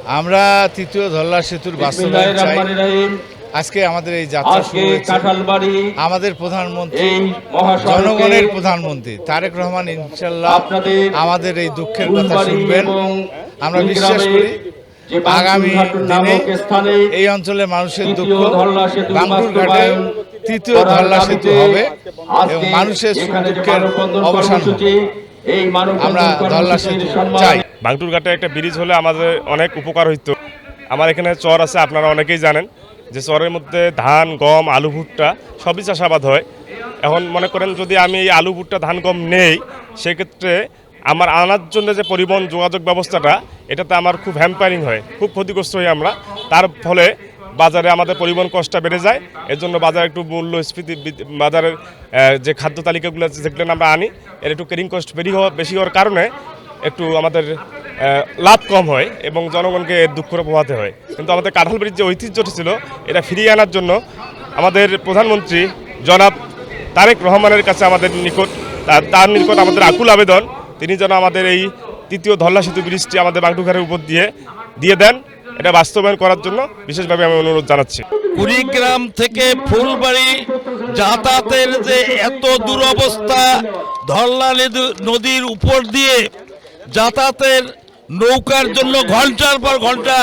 আমরা তৃতীয় ধল্লা সেতুর বাস্তবায়ন চাই। আজকে আমাদের এই যাত্রা শুরু হয়েছে। আমাদের প্রধানমন্ত্রী, জনগণের প্রধানমন্ত্রী তারেক রহমান ইনশাল্লাহ আমাদের এই দুঃখের কথা শুনবেন। আমরা বিশ্বাস করি আগামী দিনে এই অঞ্চলের মানুষের দুঃখ বাঙ্গুরঘাটে তৃতীয় ধল্লা সেতু হবে এবং মানুষের দুঃখের অবসান হবে। আমরা ধল্লা সেতু চাই। বাঙ্গুরঘাটে একটা ব্রিজ হলে আমাদের অনেক উপকার হইতো। আমার এখানে চর আছে, আপনারা অনেকেই জানেন যে চরের মধ্যে ধান, গম, আলু, ভুট্টা সবই চাষাবাদ হয়। এখন মনে করেন যদি আমি এই আলু, ভুট্টা, ধান, গম নেই, সেক্ষেত্রে আমার আনার জন্য যে পরিবহন যোগাযোগ ব্যবস্থাটা, এটাতে আমার খুব হ্যাম্পারিং হয়, খুব ক্ষতিগ্রস্ত হই আমরা। তার ফলে বাজারে আমাদের পরিবহন কষ্টটা বেড়ে যায়। এর জন্য বাজারে একটু মূল্যস্ফীতি, বাজারের যে খাদ্য তালিকাগুলো যেগুলো আমরা আনি, এর একটু ক্যারিং কস্ট বেশি হওয়ার কারণে একটু আমাদের লাভ কম হয় এবং জনগণকে দুঃখ পোহাতে হয়। কিন্তু আমাদের কাঁঠাল ব্রিজ যে ঐতিহ্যটি ছিল, এটা ফিরিয়ে আনার জন্য আমাদের প্রধানমন্ত্রী জনাব তারেক রহমানের কাছে আমাদের নিকট তার নিকট আমাদের আকুল আবেদন, তিনি যেন আমাদের এই তৃতীয় ধল্লা সেতু ব্রিজটি আমাদের বাঙ্গুরঘাটের উপর দিয়ে দেন। এটা বাস্তবায়ন করার জন্য বিশেষভাবে আমি অনুরোধ জানাচ্ছি। কুড়িগ্রাম থেকে ফুলবাড়ি যাতায়াতের যে এত দুরবস্থা, ধল্লা নদীর উপর দিয়ে যাতায়াতের নৌকার জন্য ঘন্টার পর ঘন্টা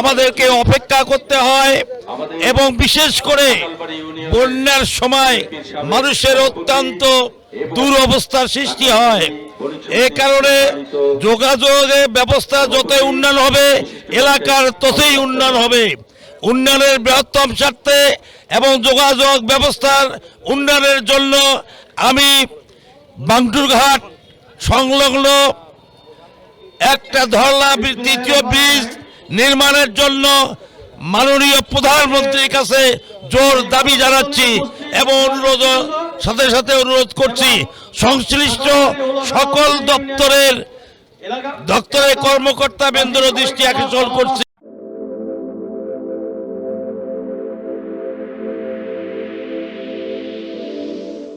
আমাদেরকে অপেক্ষা করতে হয় এবং বিশেষ করে বন্যার সময় মানুষের অত্যন্ত দুরবস্থার সৃষ্টি হয়। এ কারণে যোগাযোগের ব্যবস্থা যতই উন্নয়ন হবে, এলাকার ততই উন্নয়ন হবে। উন্নয়নের বৃহত্তম স্বার্থে এবং যোগাযোগ ব্যবস্থার উন্নয়নের জন্য আমি বাঙ্গুরঘাট সংলগ্ন একটা ধল্লা তৃতীয় ব্রিজ নির্মাণের জন্য মাননীয় প্রধানমন্ত্রীর কাছে জোর দাবি জানাচ্ছি এবং সাথে সাথে অনুরোধ করছি সংশ্লিষ্ট সকল দপ্তরের কর্মকর্তা বৃন্দর দৃষ্টি আকর্ষণ করছি।